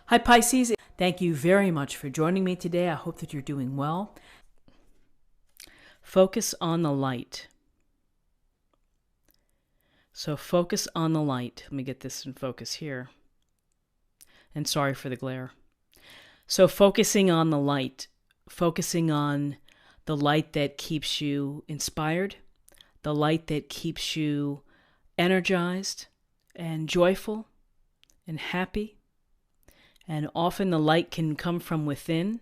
Hi Pisces, thank you very much for joining me today. I hope that you're doing well. Focus on the light. So focus on the light. Let me get this in focus here. And sorry for the glare. So focusing on the light, focusing on the light that keeps you inspired, the light that keeps you energized and joyful and happy. And often the light can come from within.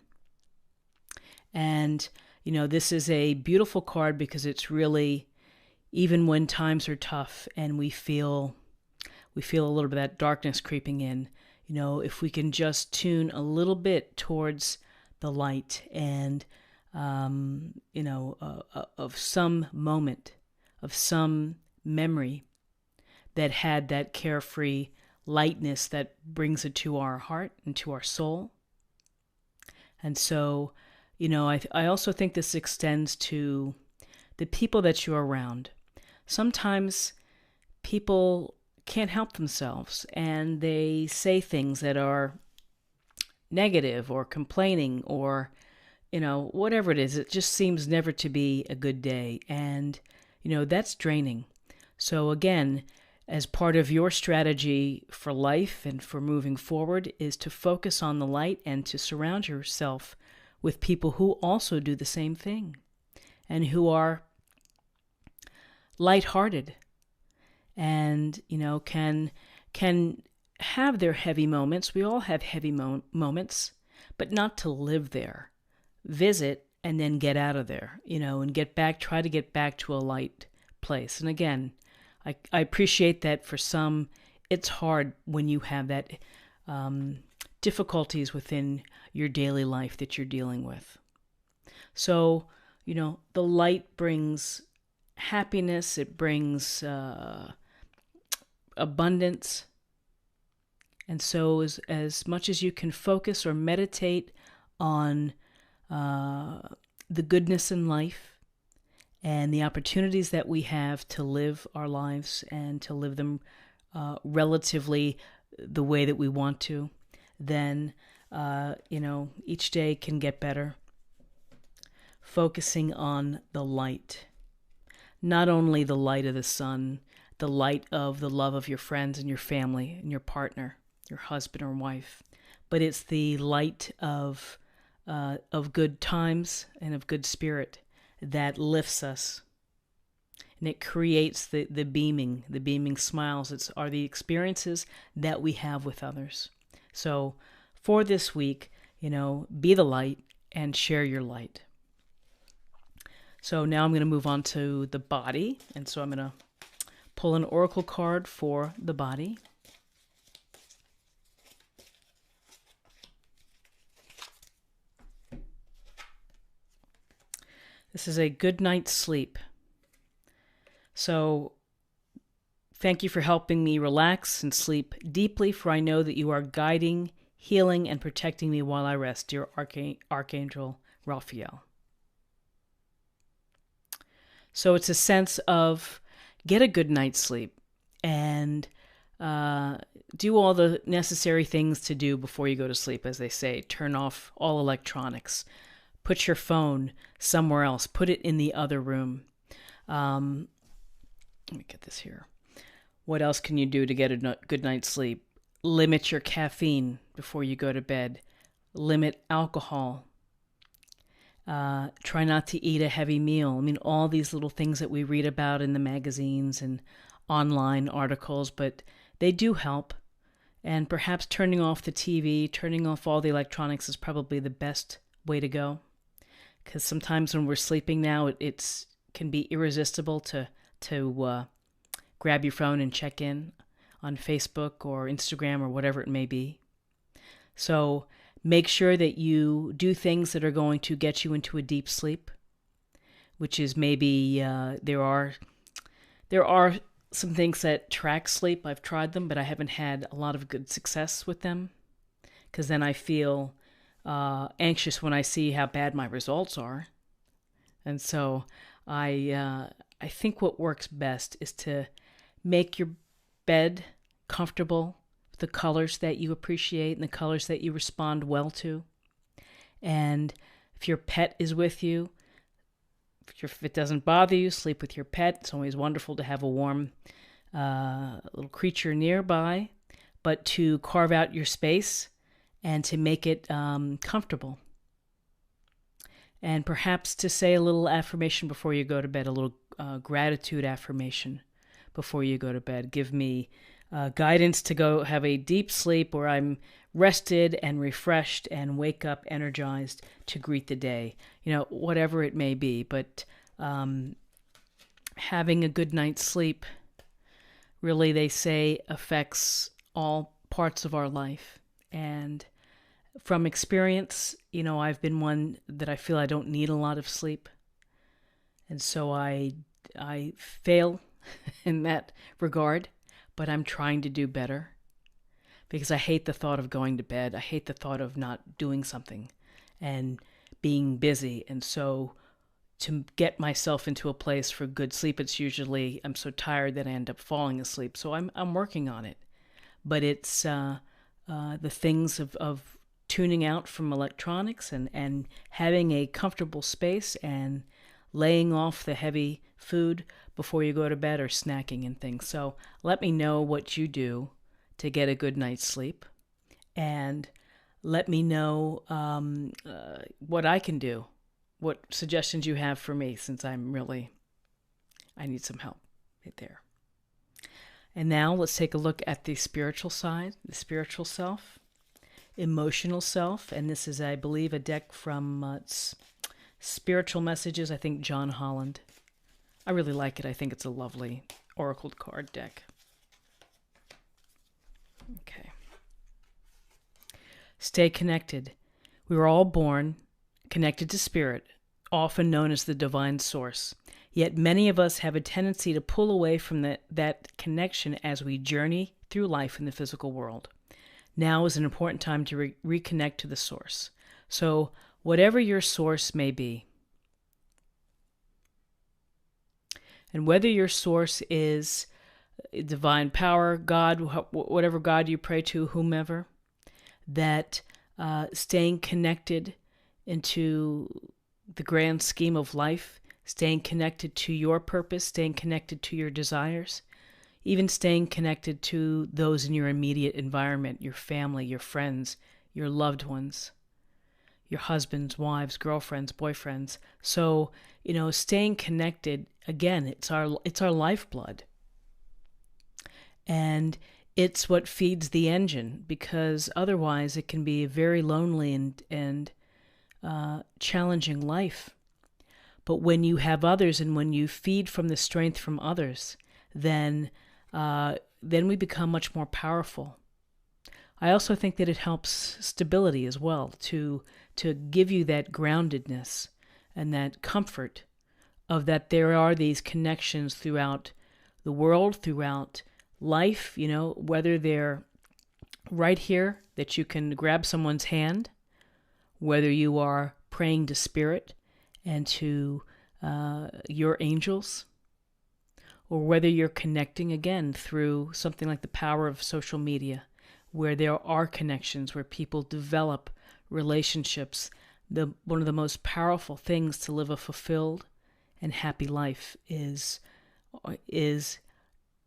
And, this is a beautiful card because it's really, even when times are tough and we feel a little bit of that darkness creeping in, if we can just tune a little bit towards the light and, of some moment, of some memory that had that carefree lightness that brings it to our heart and to our soul. And so, I also think this extends to the people that you're around. Sometimes people can't help themselves and they say things that are negative or complaining or, whatever it is. It just seems never to be a good day. And, that's draining. So again, as part of your strategy for life and for moving forward is to focus on the light and to surround yourself with people who also do the same thing and who are lighthearted and, can have their heavy moments. We all have heavy moments, but not to live there. Visit and then get out of there, and try to get back to a light place. And again, I appreciate that for some, it's hard when you have that difficulties within your daily life that you're dealing with. So, the light brings happiness, it brings abundance. And so as much as you can focus or meditate on the goodness in life, and the opportunities that we have to live our lives and to live them relatively the way that we want to, then, each day can get better. Focusing on the light. Not only the light of the sun, the light of the love of your friends and your family and your partner, your husband or wife, but it's the light of good times and of good spirit that lifts us, and it creates the beaming smiles. Are the experiences that we have with others. So for this week, be the light and share your light. So now I'm going to move on to the body, and so I'm going to pull an oracle card for the body. This is a good night's sleep. So thank you for helping me relax and sleep deeply, for I know that you are guiding, healing, and protecting me while I rest, dear Archangel Raphael. So it's a sense of get a good night's sleep and do all the necessary things to do before you go to sleep, as they say. Turn off all electronics. Put your phone somewhere else. Put it in the other room. Let me get this here. What else can you do to get a good night's sleep? Limit your caffeine before you go to bed. Limit alcohol. Try not to eat a heavy meal. I mean, all these little things that we read about in the magazines and online articles, but they do help. And perhaps turning off the TV, turning off all the electronics is probably the best way to go. Because sometimes when we're sleeping now, it can be irresistible to grab your phone and check in on Facebook or Instagram or whatever it may be. So make sure that you do things that are going to get you into a deep sleep, which is maybe there are some things that track sleep. I've tried them, but I haven't had a lot of good success with them, because then I feel anxious when I see how bad my results are. And so I think what works best is to make your bed comfortable, the colors that you appreciate and the colors that you respond well to. And if your pet is with you, if it doesn't bother you, sleep with your pet. It's always wonderful to have a warm little creature nearby, but to carve out your space and to make it comfortable. And perhaps to say a little affirmation before you go to bed, a little gratitude affirmation before you go to bed. Give me guidance to go have a deep sleep where I'm rested and refreshed and wake up energized to greet the day. Whatever it may be. But having a good night's sleep, really, they say, affects all parts of our life. And from experience, I've been one that I feel I don't need a lot of sleep. And so I fail in that regard, but I'm trying to do better because I hate the thought of going to bed. I hate the thought of not doing something and being busy. And so to get myself into a place for good sleep, it's usually I'm so tired that I end up falling asleep. So I'm working on it. But it's the things of tuning out from electronics and having a comfortable space and laying off the heavy food before you go to bed or snacking and things. So let me know what you do to get a good night's sleep, and let me know what I can do, what suggestions you have for me, since I need some help right there. And now let's take a look at the spiritual side, the spiritual self, emotional self. And this is, I believe, a deck from Spiritual Messages, I think John Holland. I really like it. I think it's a lovely oracle card deck. Okay. Stay connected. We were all born connected to spirit, often known as the divine source. Yet many of us have a tendency to pull away from that connection as we journey through life in the physical world. Now is an important time to reconnect to the source. So whatever your source may be, and whether your source is divine power, God, whatever God you pray to, whomever, that staying connected into the grand scheme of life, staying connected to your purpose, staying connected to your desires, even staying connected to those in your immediate environment, your family, your friends, your loved ones, your husbands, wives, girlfriends, boyfriends. So, staying connected, again, it's our lifeblood. And it's what feeds the engine, because otherwise it can be a very lonely and challenging life. But when you have others and when you feed from the strength from others, then we become much more powerful. I also think that it helps stability as well, to give you that groundedness and that comfort of that there are these connections throughout the world, throughout life, whether they're right here, that you can grab someone's hand, whether you are praying to spirit and to your angels, or whether you're connecting again through something like the power of social media, where there are connections, where people develop relationships. One of the most powerful things to live a fulfilled and happy life is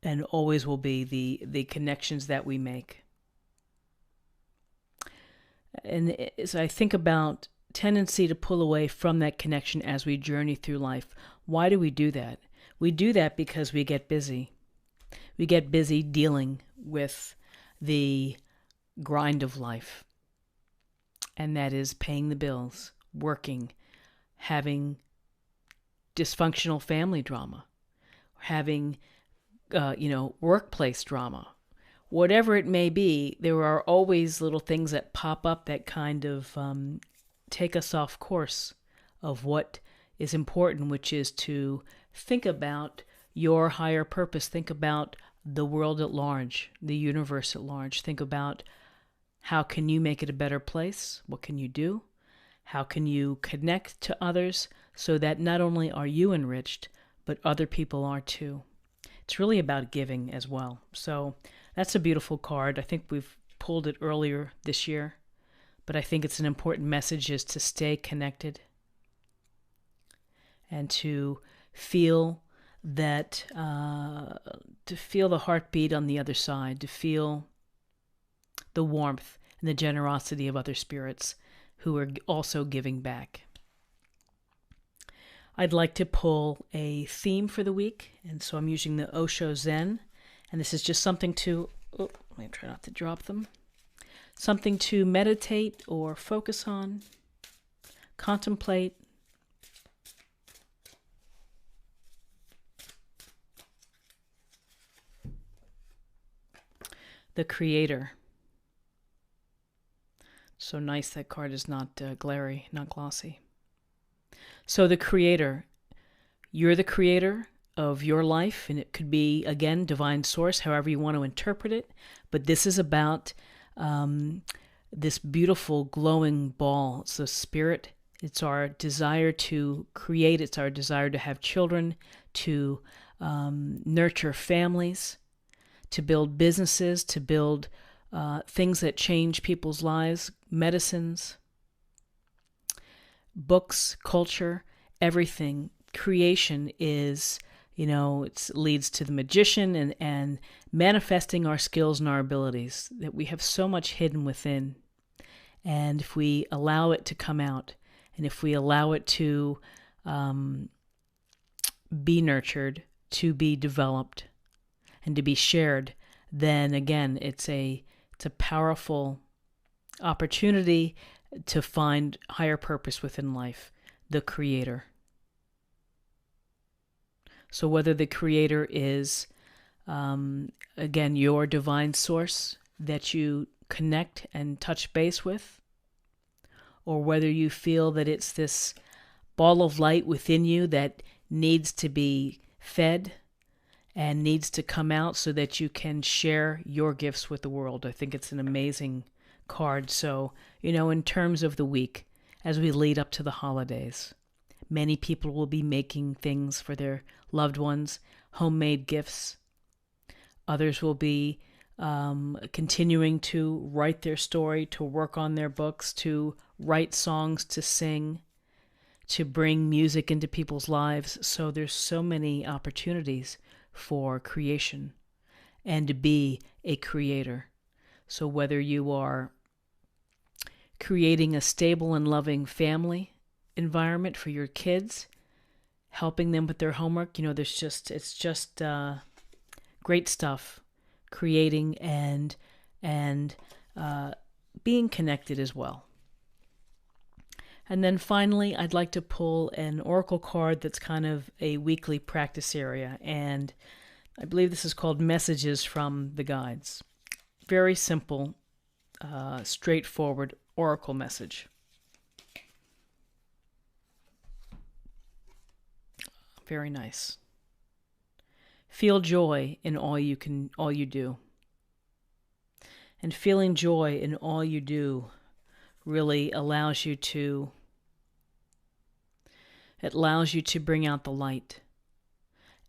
and always will be the connections that we make. And as I think about tendency to pull away from that connection as we journey through life, why do we do that? We do that because we get busy. We get busy dealing with the grind of life. And that is paying the bills, working, having dysfunctional family drama, having workplace drama. Whatever it may be, there are always little things that pop up that kind of take us off course of what is important, which is to think about your higher purpose. Think about the world at large, the universe at large. Think about how can you make it a better place? What can you do? How can you connect to others so that not only are you enriched, but other people are too? It's really about giving as well. So That's a beautiful card. I think we've pulled it earlier this year, but I think it's an important message is to stay connected and to feel that, to feel the heartbeat on the other side, to feel the warmth and the generosity of other spirits who are also giving back. I'd like to pull a theme for the week, and so I'm using the Osho Zen, and this is just something to, let me try not to drop them, something to meditate or focus on, contemplate. The Creator. So nice that card is not glary, not glossy. So the Creator, you're the creator of your life, and it could be, again, divine source, however you want to interpret it. But this is about this beautiful glowing ball. It's the spirit. It's our desire to create. It's our desire to have children, to nurture families, to build businesses, to build things that change people's lives, medicines, books, culture, everything. Creation is, it leads to the magician and manifesting our skills and our abilities, that we have so much hidden within. And if we allow it to come out, and if we allow it to be nurtured, to be developed, and to be shared, then again, it's a powerful opportunity to find higher purpose within life, the Creator. So whether the Creator is, again, your divine source that you connect and touch base with, or whether you feel that it's this ball of light within you that needs to be fed and needs to come out so that you can share your gifts with the world. I think it's an amazing card. So, in terms of the week, as we lead up to the holidays, many people will be making things for their loved ones, homemade gifts. Others will be continuing to write their story, to work on their books, to write songs, to sing, to bring music into people's lives. So there's so many opportunities for creation and to be a creator. So whether you are creating a stable and loving family environment for your kids, helping them with their homework, it's just great stuff. Creating and being connected as well. And then finally, I'd like to pull an oracle card that's kind of a weekly practice area. And I believe this is called Messages from the Guides. Very simple, straightforward oracle message. Very nice. Feel joy in all you do. And feeling joy in all you do really allows you to bring out the light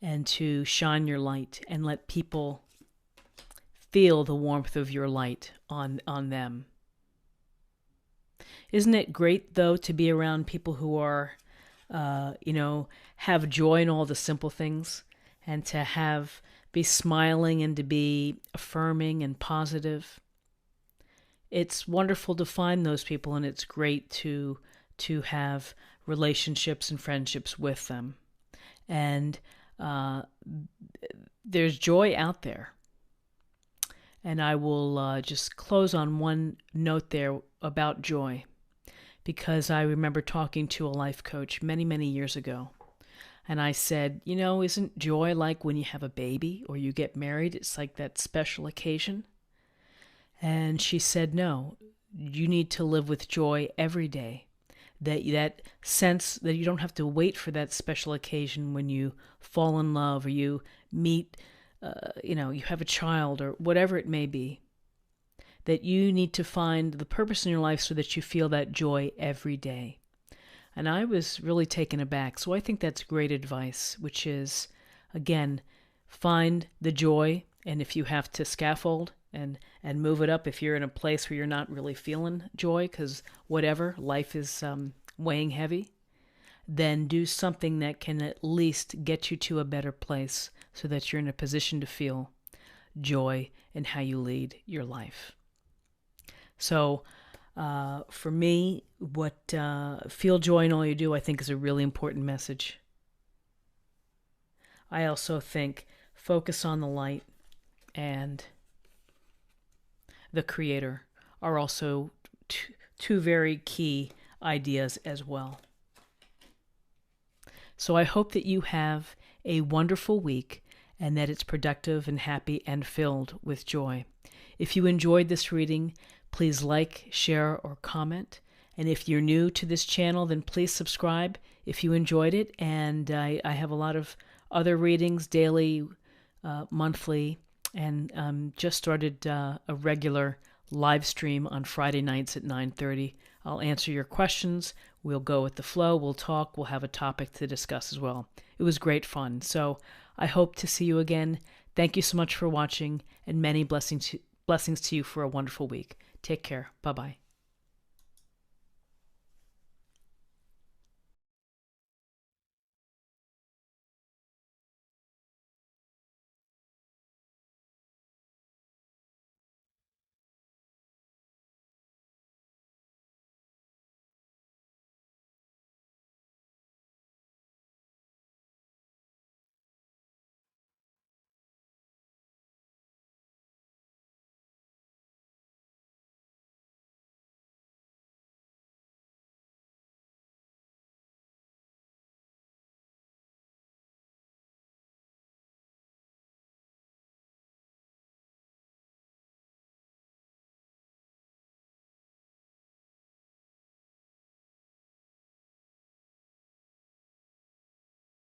and to shine your light and let people feel the warmth of your light on them. Isn't it great, though, to be around people who are, have joy in all the simple things, and to be smiling and to be affirming and positive? It's wonderful to find those people, and it's great to have relationships and friendships with them. And there's joy out there. And I will just close on one note there about joy, because I remember talking to a life coach many, many years ago. And I said, isn't joy like when you have a baby or you get married? It's like that special occasion. And she said, no, you need to live with joy every day. That sense that you don't have to wait for that special occasion when you fall in love or you meet, you have a child or whatever it may be. That you need to find the purpose in your life so that you feel that joy every day. And I was really taken aback. So I think that's great advice, which is, again, find the joy And if you have to scaffold and move it up, if you're in a place where you're not really feeling joy because whatever, life is weighing heavy, then do something that can at least get you to a better place so that you're in a position to feel joy in how you lead your life. So for me, what feel joy in all you do, I think is a really important message. I also think focus on the light and the Creator are also two very key ideas as well. So I hope that you have a wonderful week and that it's productive and happy and filled with joy. If you enjoyed this reading, please like, share, or comment. And if you're new to this channel, then please subscribe if you enjoyed it. And I have a lot of other readings, daily, monthly, and just started a regular live stream on Friday nights at 9:30. I'll answer your questions. We'll go with the flow. We'll talk. We'll have a topic to discuss as well. It was great fun. So I hope to see you again. Thank you so much for watching, and many blessings to you for a wonderful week. Take care. Bye-bye.